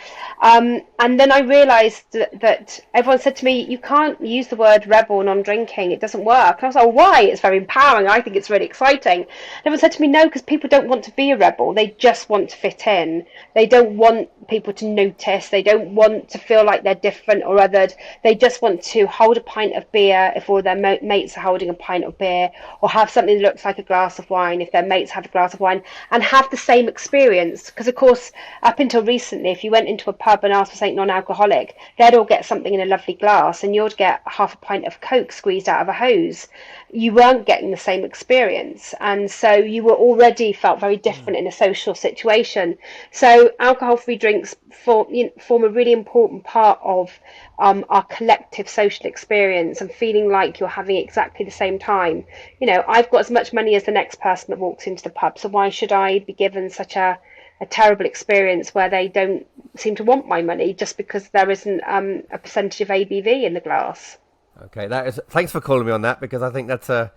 And then I realised that everyone said to me, you can't use the word rebel non-drinking, it doesn't work. And I was like, why? It's very empowering. I think it's really exciting. And everyone said to me, no, because people don't want to be a rebel. They just want to fit in. They don't want people to notice. They don't want to feel like they're different or othered. They just want to hold a pint of beer if all their mates are holding a pint of beer, or have something that looks like a glass of wine if their mates have a glass of wine, and have the same experience. Because, of course, up until recently, if you went into a pub and asked for something non-alcoholic, they'd all get something in a lovely glass and you'd get half a pint of Coke squeezed out of a hose. You weren't getting the same experience, and so you were already felt very different in a social situation. So alcohol-free drinks form a really important part of our collective social experience and feeling like you're having exactly the same time. I've got as much money as the next person that walks into the pub, so why should I be given such a terrible experience where they don't seem to want my money just because there isn't a percentage of ABV in the glass? okay, that is. Thanks for calling me on that because I think that's a.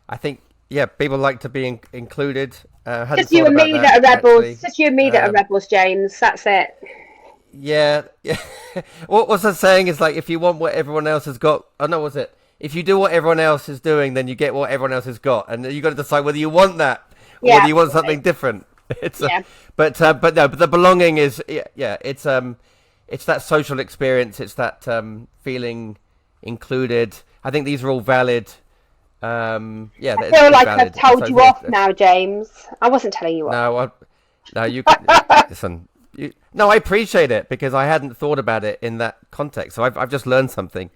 I think yeah, people like to be included. Hadn't Just you thought and about me that, that are rebels. actually. Just you and me that are rebels, James. That's it. Yeah, yeah. What was I saying is like if you want what everyone else has got. Oh no, was it? If you do what everyone else is doing, then you get what everyone else has got, and you got to decide whether you want that or Yeah, whether you want absolutely. something different. It's Yeah. but no, but the belonging is yeah. It's that social experience. It's that feeling included. I think these are all valid. Yeah, I it's feel like valid. I've told So, you off now, James. I wasn't telling you off. no, you listen. No, I appreciate it because I hadn't thought about it in that context. So I've just learned something,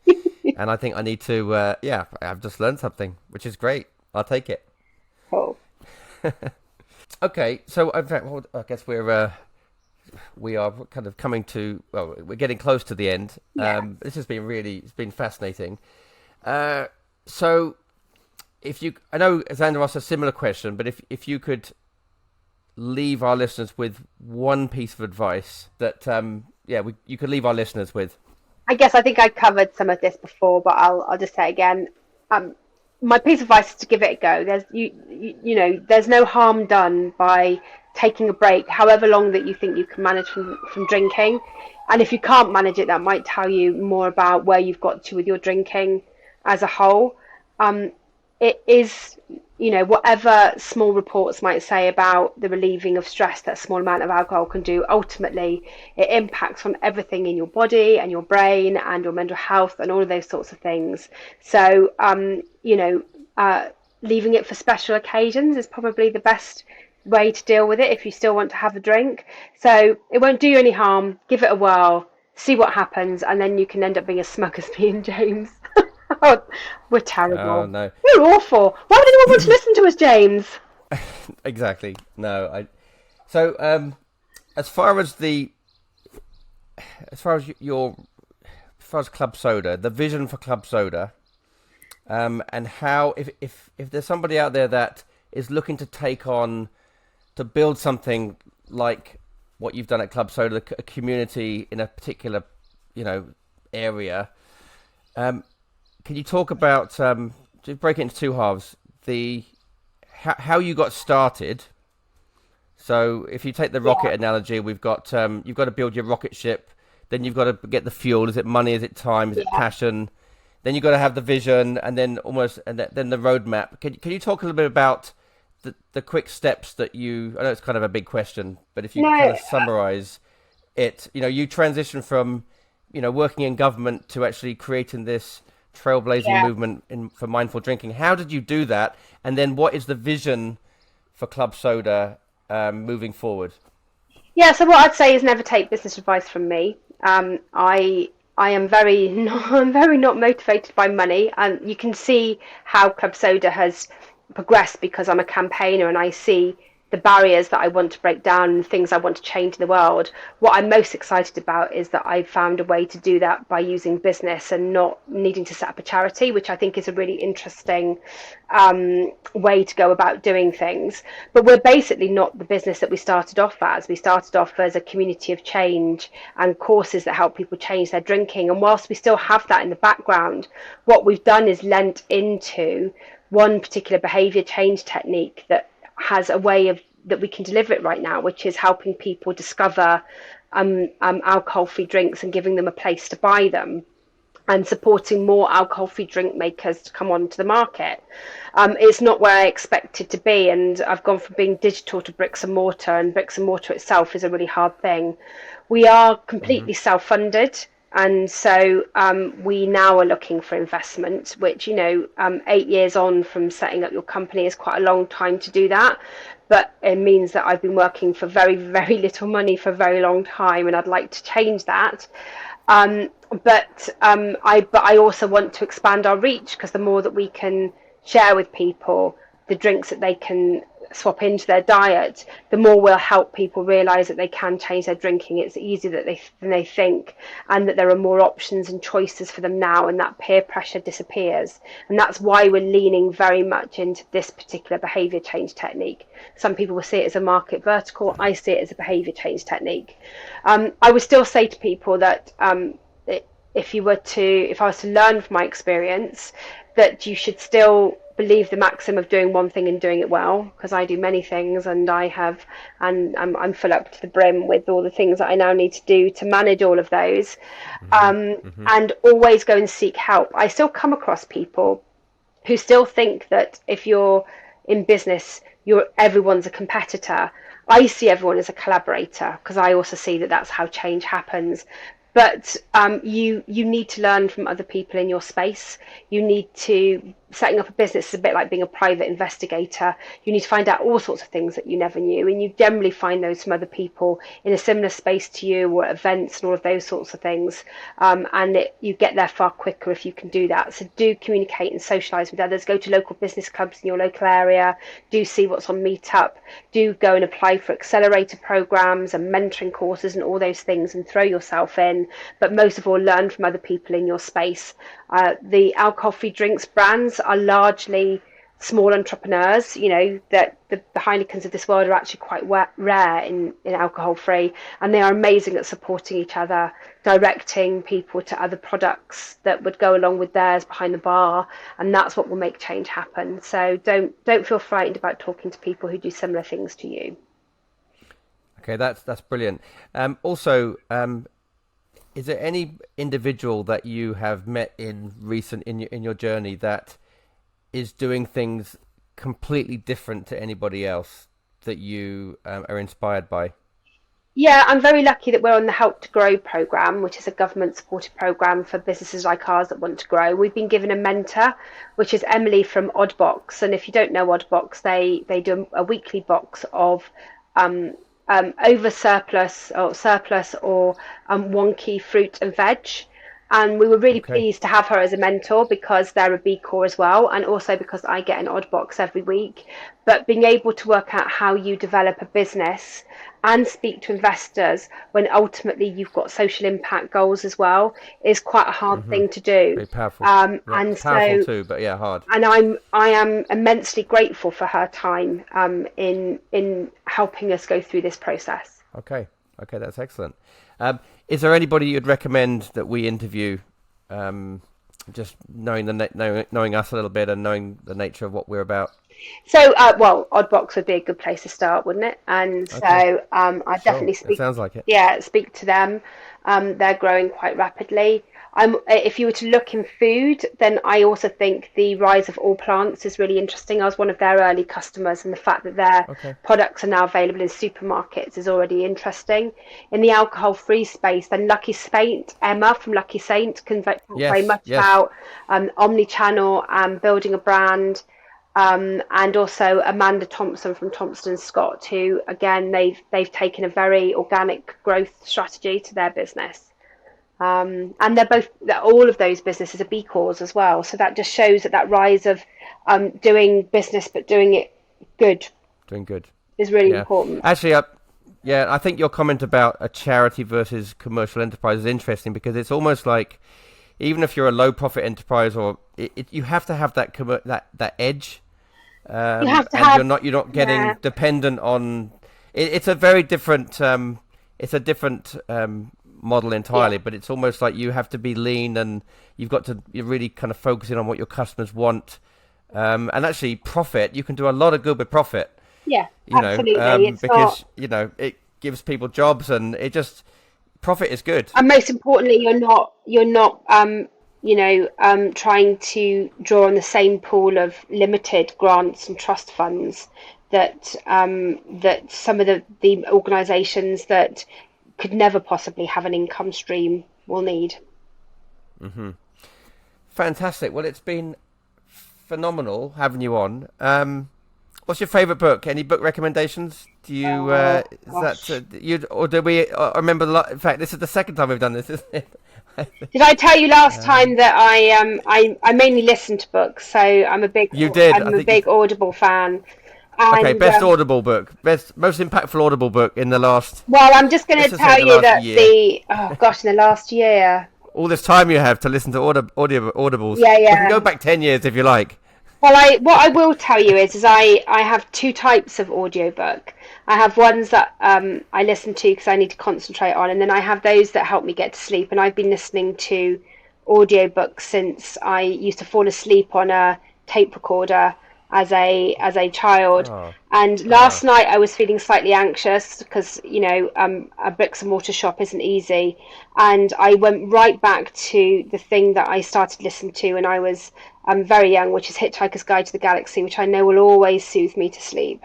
and I think I need to. Yeah, I've just learned something, which is great. I'll take it. Cool. Okay, so in fact, well, I guess we are kind of coming to. Well, we're getting close to the end. Yeah. This has been it's been fascinating. So, I know Xander asked a similar question, but if you could leave our listeners with one piece of advice that you could leave our listeners with. I guess I think I covered some of this before, but I'll just say it again. My piece of advice is to give it a go. There's no harm done by taking a break, however long that you think you can manage from drinking. And if you can't manage it, that might tell you more about where you've got to with your drinking as a whole. it is, whatever small reports might say about the relieving of stress that a small amount of alcohol can do, ultimately it impacts on everything in your body and your brain and your mental health and all of those sorts of things. So, leaving it for special occasions is probably the best way to deal with it if you still want to have a drink. So it won't do you any harm. Give it a whirl, see what happens, and then you can end up being as smug as me and James. Oh, we're terrible. Oh no. We're awful. Why would anyone want to listen to us, James? Exactly. No, So, as far as Club Soda, the vision for Club Soda, and how if there's somebody out there that is looking to build something like what you've done at Club Soda, a community in a particular, area. Can you talk about, just break it into two halves, how you got started? So if you take the rocket analogy, we've got, you've got to build your rocket ship, then you've got to get the fuel. Is it money? Is it time? Is it passion? Then you've got to have the vision, and then then the roadmap. Can you talk a little bit about the quick steps that I know it's kind of a big question, but if you kind of summarize it, you transition from, working in government to actually creating this trailblazing movement for mindful drinking. How did you do that? And then what is the vision for Club Soda moving forward? Yeah, so what I'd say is never take business advice from me. I am I'm very not motivated by money, and you can see how Club Soda has progressed because I'm a campaigner and I see the barriers that I want to break down and things I want to change in the world. What I'm most excited about is that I've found a way to do that by using business and not needing to set up a charity, which I think is a really interesting way to go about doing things. But we're basically not the business that we started off as. We started off as a community of change and courses that help people change their drinking. And whilst we still have that in the background, what we've done is lent into one particular behaviour change technique that has a way of that we can deliver it right now, which is helping people discover alcohol-free drinks and giving them a place to buy them, and supporting more alcohol-free drink makers to come onto the market. It's not where I expected to be, and I've gone from being digital to bricks and mortar, and bricks and mortar itself is a really hard thing. We are completely self-funded. And so we now are looking for investment, which, 8 years on from setting up your company is quite a long time to do that. But it means that I've been working for very, very little money for a very long time, and I'd like to change that. But I also want to expand our reach, because the more that we can share with people the drinks that they can swap into their diet, the more we'll help people realize that they can change their drinking. It's easier than they think, and that there are more options and choices for them now, and that peer pressure disappears. And that's why we're leaning very much into this particular behavior change technique. Some people will see it as a market vertical. I see it as a behavior change technique. I would still say to people that if I was to learn from my experience, that you should still believe the maxim of doing one thing and doing it well, because I do many things, and I'm full up to the brim with all the things that I now need to do to manage all of those. And always go and seek help. I still come across people who still think that if you're in business, everyone's a competitor. I see everyone as a collaborator, because I also see that that's how change happens. But you need to learn from other people in your space. You need to, setting up a business is a bit like being a private investigator. You need to find out all sorts of things that you never knew, and you generally find those from other people in a similar space to you, or at events and all of those sorts of things. You get there far quicker if you can do that. So do communicate and socialise with others. Go to local business clubs in your local area. Do see what's on Meetup. Do go and apply for accelerator programs and mentoring courses and all those things, and throw yourself in. But most of all, learn from other people in your space. The alcohol-free drinks brands are largely small entrepreneurs. That the Heinekens of this world are actually quite rare in alcohol-free, and they are amazing at supporting each other, directing people to other products that would go along with theirs behind the bar, and that's what will make change happen. So don't feel frightened about talking to people who do similar things to you. Okay, that's brilliant. Also, is there any individual that you have met in your journey that is doing things completely different to anybody else that you are inspired by? Yeah, I'm very lucky that we're on the Help to Grow program, which is a government supported program for businesses like ours that want to grow. We've been given a mentor, which is Emily from Oddbox. And if you don't know Oddbox, they do a weekly box of over surplus or wonky fruit and veg. And we were really Okay. pleased to have her as a mentor because they're a B Corp as well, and also because I get an odd box every week. But being able to work out how you develop a business and speak to investors when ultimately you've got social impact goals as well is quite a hard thing to do. Very powerful. Yeah, And it's powerful so, too, but yeah, hard. and I am immensely grateful for her time in helping us go through this process. Okay. Okay, that's excellent. Is there anybody you'd recommend that we interview? Just knowing knowing us a little bit and knowing the nature of what we're about. So, well, Oddbox would be a good place to start, wouldn't it? And Okay. so, I Sure. definitely It sounds like it. speak to them. They're growing quite rapidly. If you were to look in food, then I also think the rise of all plants is really interesting. I was one of their early customers, and the fact that their Okay. products are now available in supermarkets is already interesting. In the alcohol-free space, then Lucky Saint, Emma from Lucky Saint, can talk very Yes. much Yes. about omni-channel and building a brand. And also Amanda Thompson from Thompson and Scott, who again they've taken a very organic growth strategy to their business. And all of those businesses are B Corps as well. So that just shows that rise of doing business but doing it good Doing good. is really Yeah. important. Actually, yeah, I think your comment about a charity versus commercial enterprise is interesting because it's almost like even if you're a low profit enterprise or you have to have that edge. You have to And have, you're not getting yeah, dependent on it's a very different model entirely, yeah, but it's almost like you have to be lean and you're really kind of focusing on what your customers want, and actually profit. You can do a lot of good with profit, yeah, absolutely. It's not. because it gives people jobs and profit is good. And most importantly, you're not trying to draw on the same pool of limited grants and trust funds that some of the organisations that could never possibly have an income stream will need. Fantastic. Well, it's been phenomenal having you on. What's your favourite book? Any book recommendations? Do you Oh is gosh. that you or do we? I remember. In fact, this is the second time we've done this, isn't it? Did I tell you last time that I mainly listen to books, so You did. I I'm a think you. big Audible fan. Okay, And best Audible book, most impactful Audible book in the last. well, I'm just going Let's to just say tell the you last that year. in the last year, All this time you have to listen to audibles. yeah, We can yeah. go back 10 years if you like. Well, what I will tell you is I have two types of audiobook. I have ones that I listen to because I need to concentrate on, and then I have those that help me get to sleep. And I've been listening to audiobooks since I used to fall asleep on a tape recorder as a child. Oh, And oh, last night I was feeling slightly anxious because a bricks and mortar shop isn't easy, and I went right back to the thing that I started listening to when I was very young, which is Hitchhiker's Guide to the Galaxy, which I know will always soothe me to sleep.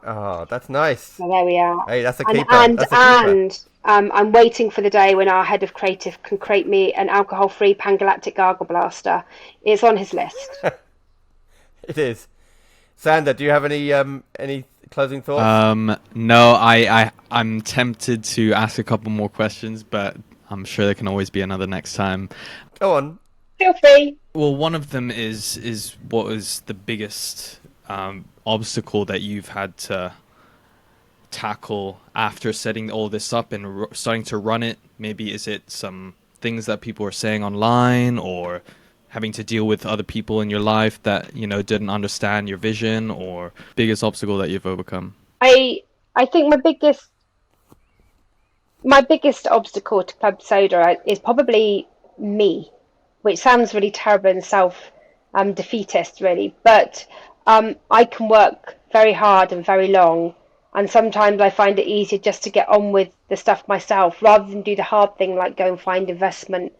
oh, that's nice. So there we are. Hey, that's a And keeper. and That's a keeper. and I'm waiting for the day when our head of creative can create me an alcohol-free Pangalactic Gargle Blaster. It's on his list. It is. Sander, do you have any closing thoughts? No, I'm tempted to ask a couple more questions, but I'm sure there can always be another next time. Go on. Feel free. Well, one of them is what was the biggest obstacle that you've had to tackle after setting all this up and starting to run it? Maybe is it some things that people are saying online, or having to deal with other people in your life that didn't understand your vision, or biggest obstacle that you've overcome? I think my biggest obstacle to Club Soda is probably me, which sounds really terrible and self defeatist, really. But I can work very hard and very long, And sometimes I find it easier just to get on with the stuff myself rather than do the hard thing like go and find investment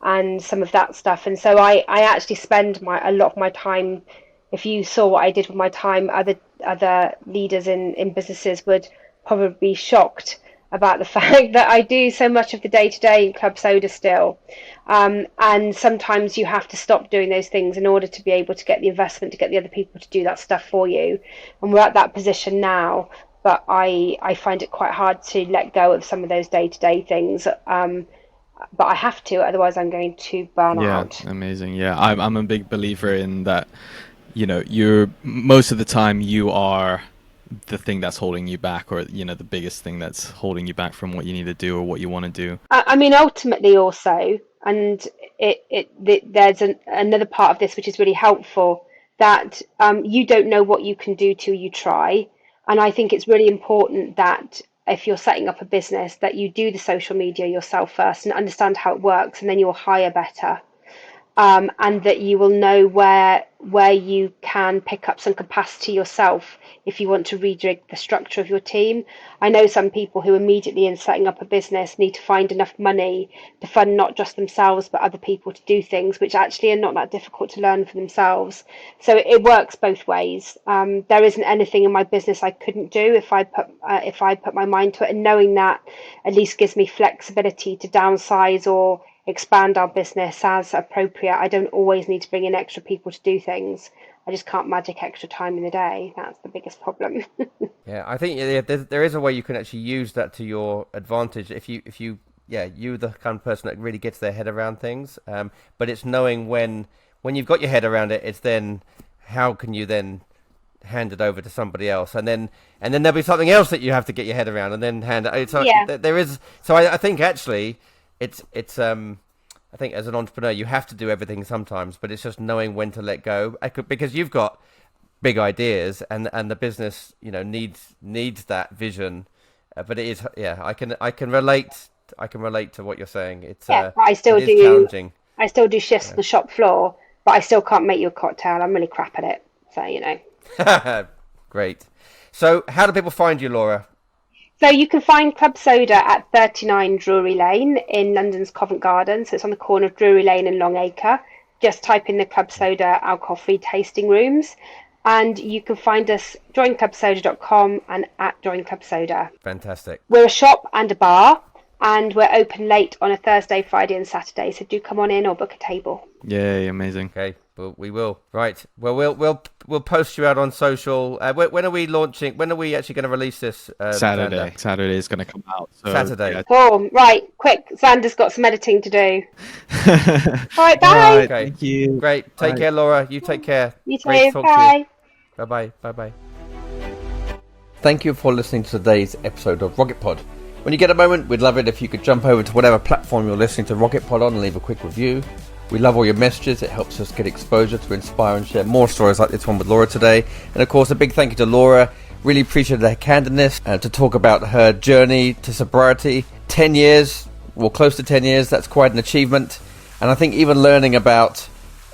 and some of that stuff. And so I actually spend a lot of my time. If you saw what I did with my time, other leaders in businesses would probably be shocked about the fact that I do so much of the day-to-day in Club Soda still. And sometimes you have to stop doing those things in order to be able to get the investment, to get the other people to do that stuff for you. And we're at that position now, but I find it quite hard to let go of some of those day-to-day things. But I have to, otherwise I'm going to burn out. Yeah, amazing. Yeah, I'm a big believer in that. You're most of the time you are the thing that's holding you back, or the biggest thing that's holding you back from what you need to do or what you want to do. I mean, ultimately also, and there's another part of this which is really helpful, that you don't know what you can do till you try. And I think it's really important that if you're setting up a business, that you do the social media yourself first and understand how it works, and then you'll hire better. And that you will know where you can pick up some capacity yourself if you want to rejig the structure of your team. I know some people who immediately in setting up a business need to find enough money to fund not just themselves but other people to do things, which actually are not that difficult to learn for themselves. So it works both ways. There isn't anything in my business I couldn't do if I put my mind to it, and knowing that at least gives me flexibility to downsize or expand our business as appropriate. I don't always need to bring in extra people to do things. I just can't magic extra time in the day. That's the biggest problem. Yeah, I think there is a way you can actually use that to your advantage if you you're the kind of person that really gets their head around things. But it's knowing when you've got your head around it, it's then how can you then hand it over to somebody else, and then there'll be something else that you have to get your head around, and then hand it. So there is. So I think actually. It's I think as an entrepreneur you have to do everything sometimes, but it's just knowing when to let go, because you've got big ideas and the business needs that vision, but it is I can relate to what you're saying. It's I still do challenging. I still do shifts on the shop floor, but I still can't make you a cocktail. I'm really crap at it, so Great. So how do people find you, Laura? So you can find Club Soda at 39 Drury Lane in London's Covent Garden. So it's on the corner of Drury Lane and Longacre. Just type in the Club Soda alcohol-free tasting rooms. And you can find us joinclubsoda.com and at Join Club Soda. Fantastic. We're a shop and a bar, and we're open late on a Thursday, Friday and Saturday. So do come on in or book a table. Yay, amazing. Okay, well, we will. Right. Well, we'll post you out on social. When are we launching? When are we actually going to release this? Saturday. Xander? Saturday is going to come out. So, Saturday. Yeah. Oh, right. Quick. Xander's got some editing to do. All right, bye. All right, Okay. thank you. Great. Take care, Laura. You take care. You Great too. to talk Bye. to you. Bye-bye. Bye-bye. Thank you for listening to today's episode of Rocket Pod. When you get a moment, we'd love it if you could jump over to whatever platform you're listening to Rocket Pod on and leave a quick review. We love all your messages. It helps us get exposure to inspire and share more stories like this one with Laura today. And of course, a big thank you to Laura. Really appreciated her candidness to talk about her journey to sobriety. 10 years, well, close to 10 years. That's quite an achievement. And I think even learning about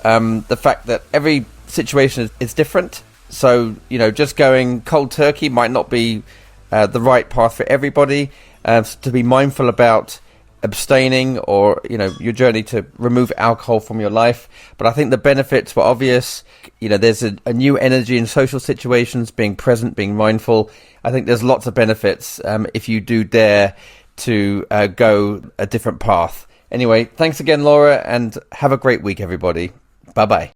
the fact that every situation is different. So, just going cold turkey might not be the right path for everybody. To be mindful about abstaining or your journey to remove alcohol from your life, but I think the benefits were obvious. There's a new energy in social situations, being present, being mindful. I think there's lots of benefits if you do dare to go a different path. Anyway, thanks again, Laura, and have a great week, everybody. Bye bye.